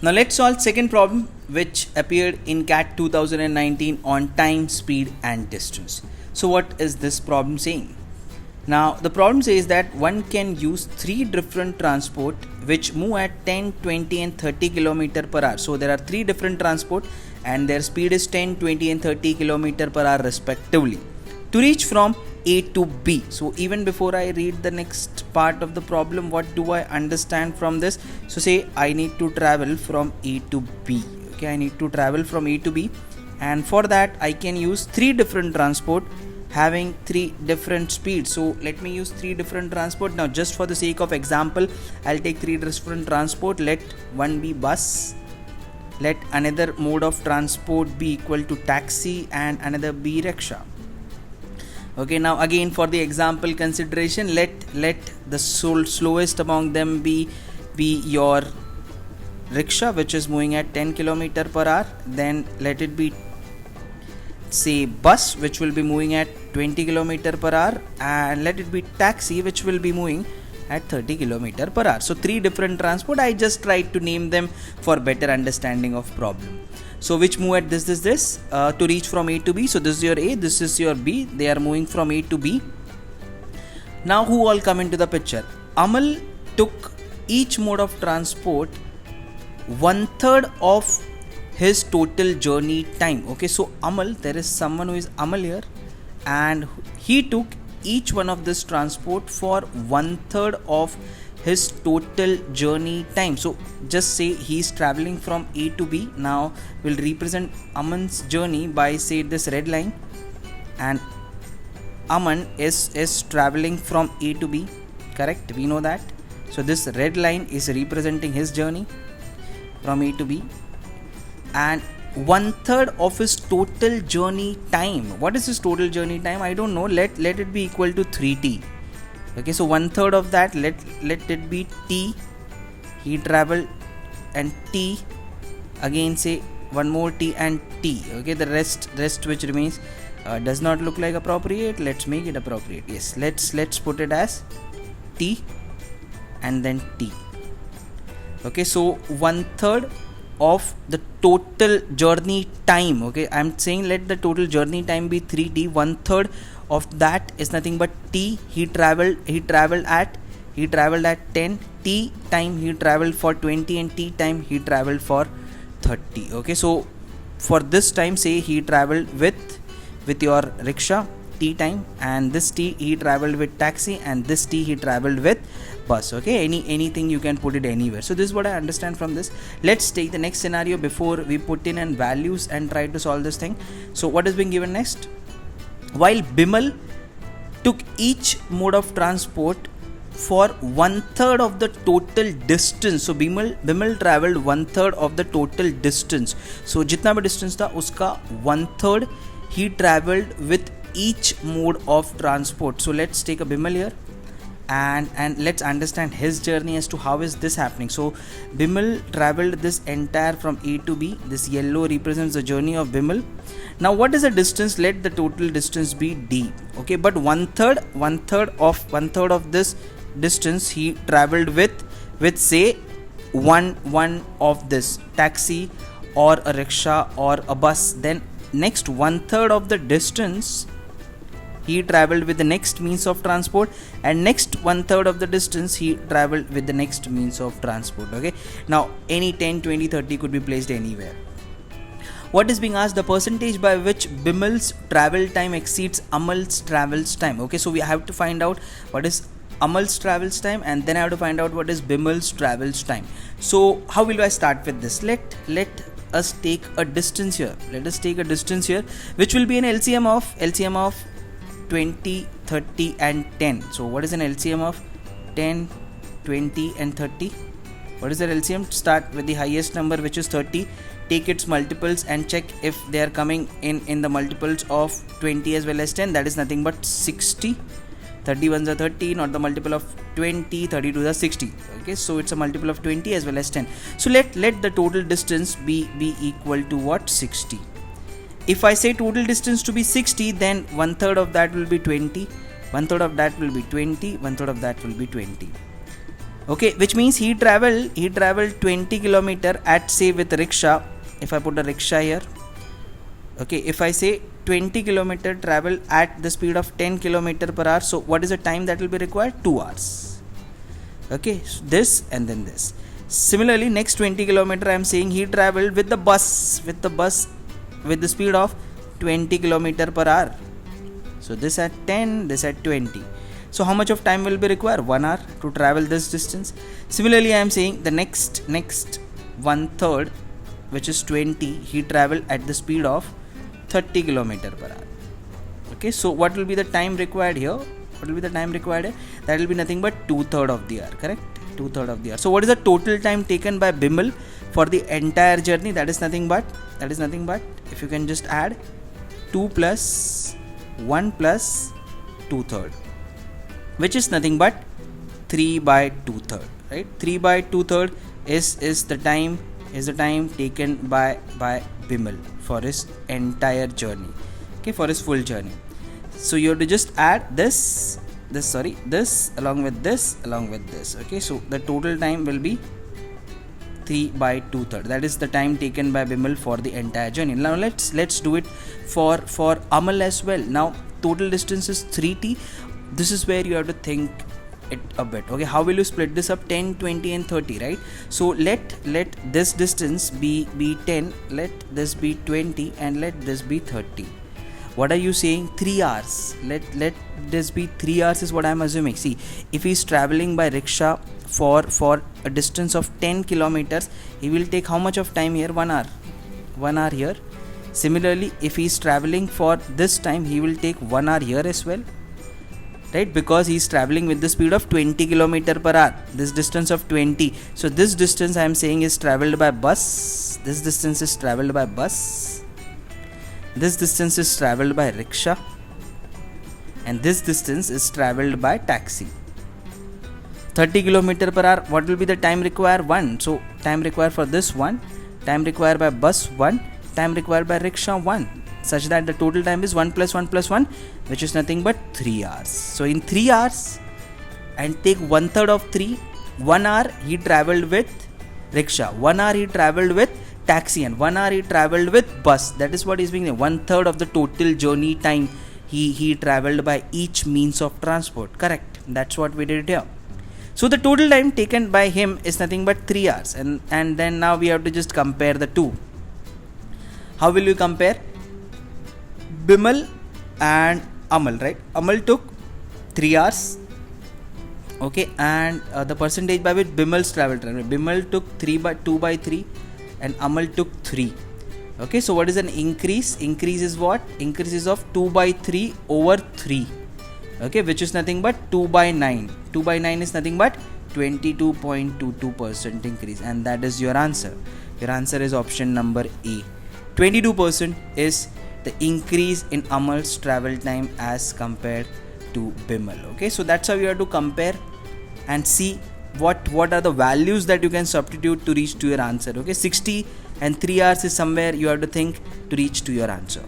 Now let's solve second problem which appeared in CAT 2019 on time, speed and distance. So what is this problem saying? Now the problem says that one can use three different transport which move at 10, 20 and 30 km per hour. So there are three different transport and their speed is 10, 20 and 30 km per hour respectively to reach from A to B. So even before I read the next part of the problem, what do I understand from this? So say I need to travel from A to B. Okay, I need to travel from A to B, and for that I can use three different transport having three different speeds. So let me use three different transport. Now just for the sake of example, I'll take three different transport. Let one be bus, let another mode of transport be equal to taxi and another be rickshaw. Okay, now again for the example consideration, let the slowest among them be your rickshaw which is moving at 10 km per hour. Then let it be say bus which will be moving at 20 km per hour, and let it be taxi which will be moving at 30 km per hour. So three different transport. I just tried to name them for better understanding of problem. So which move at this to reach from A to B. So this is your A, this is your B. They are moving from A to B. Now who all come into the picture? Amal took each mode of transport 1/3 of his total journey time. Okay, so Amal, there is someone who is Amal here, and he took each one of this transport for 1/3 of his total journey time. So just say he is traveling from A to B. Now we'll represent Aman's journey by say this red line, and Aman is traveling from A to B, correct? We know that. So this red line is representing his journey from A to B, and 1/3 of his total journey time. What is his total journey time? I don't know. Let it be equal to 3t. Okay, so 1/3 of that, let it be t. He traveled, and t again say one more t and t. Okay, the rest which remains does not look like appropriate. Let's make it appropriate. Yes, let's put it as t and then t. Okay, so 1/3 of the total journey time. Okay, I'm saying let the total journey time be 3t. 1/3 of that is nothing but t. He traveled at 10 t time he traveled for 20, and t time he traveled for 30. Okay, so for this time say he traveled with your rickshaw t time, and this t he traveled with taxi, and this t he traveled with bus. Okay, anything you can put it anywhere. So this is what I understand from this. Let's take the next scenario before we put in and values and try to solve this thing. So what is being given next? While Bimal took each mode of transport for 1/3 of the total distance. So Bimal traveled 1/3 of the total distance. So जितना भी distance था उसका 1/3 he traveled with each mode of transport. So let's take a Bimal here, and let's understand his journey as to how is this happening. So Bimal traveled this entire from A to B. This yellow represents the journey of Bimal. Now what is the distance? Let the total distance be d. Okay, but 1/3 of this distance he traveled with say one of this taxi or a rickshaw or a bus. Then next 1/3 of the distance he traveled with the next means of transport, and next 1/3 of the distance he traveled with the next means of transport. Okay, now any 10, 20, 30 could be placed anywhere. What is being asked? The percentage by which Bimal's travel time exceeds Amal's travels time. Okay, so we have to find out what is Amal's travels time, and then I have to find out what is Bimal's travels time. So how will I start with this? Let us take a distance here. Let us take a distance here which will be an LCM of 20, 30 and 10. So what is an LCM of 10, 20 and 30? What is the LCM? Start with the highest number which is 30. Take its multiples and check if they are coming in the multiples of 20 as well as 10. That is nothing but 60. 30 ones are 30, not the multiple of 20. 32 are 60. Okay, so it's a multiple of 20 as well as 10. So let the total distance be equal to what? 60. If I say total distance to be 60, then 1/3 of that will be 20, 1/3 of that will be 20, 1/3 of that will be 20. Okay, which means he traveled 20 kilometer at, say, with rickshaw. If I put a rickshaw here, okay, if I say 20 kilometer travel at the speed of 10 kilometer per hour, so what is the time that will be required? 2 hours. Okay, so this and then this. Similarly, next 20 kilometer I am saying he traveled with the bus with the speed of 20 kilometer per hour. So this at 10, this at 20. So how much of time will be required? 1 hour to travel this distance. Similarly, I am saying the next 1/3, which is 20, he traveled at the speed of 30 kilometer per hour. Okay, so what will be the time required here? What will be the time required here? That will be nothing but 2/3 of the hour, correct? 2/3 of the hour. So what is the total time taken by Bimal for the entire journey? That is nothing but if you can just add 2 plus 1 plus 2/3, which is nothing but 3 by 2/3, right? 3 by 2/3 is the time taken by Bimal for his entire journey, okay, for his full journey. So you have to just add this along with this, okay. So the total time will be 3 by 2/3. That is the time taken by Bimal for the entire journey. Now let's do it for Amal as well. Now total distance is 3t. This is where you have to think it a bit. Okay, how will you split this up? 10, 20 and 30, right? So let this distance be 10, let this be 20 and let this be 30. What are you saying? 3 hours. Let this be 3 hours is what I am assuming. See, if he is traveling by rickshaw for a distance of 10 kilometers, he will take how much of time here? 1 hour. 1 hour here. Similarly, if he is traveling for this time, he will take 1 hour here as well, right? Because he is traveling with the speed of 20 kilometer per hour. This distance of 20. So this distance I am saying is traveled by bus. This distance is traveled by bus. This distance is traveled by rickshaw, and this distance is traveled by taxi. 30 kilometer per hour. What will be the time required? 1. So time required for this 1, time required by bus 1, time required by rickshaw 1, such that the total time is 1 plus 1 plus 1, which is nothing but 3 hours. So in 3 hours, and take 1/3 of 3, 1 hour he traveled with rickshaw, 1 hour he traveled with taxi, and 1 hour he traveled with bus. That is what is being 1/3 of the total journey time he traveled by each means of transport, correct? That's what we did here. So the total time taken by him is nothing but 3 hours, and then now we have to just compare the two. How will you compare? Bimal and Amal, right? Amal took 3 hours, okay, and the percentage by which Bimal's traveled. Bimal took 2 by 3 and Amal took 3. Okay, so what is an increase? Increase is what? Increase is of 2 by 3 over 3. Okay, which is nothing but 2 by 9. 2 by 9 is nothing but 22.22% increase, and that is your answer. Your answer is option number A. 22% is the increase in Amal's travel time as compared to Bimal. Okay, so that's how you have to compare and see what are the values that you can substitute to reach to your answer. Okay, 60 and 3 hours is somewhere you have to think to reach to your answer.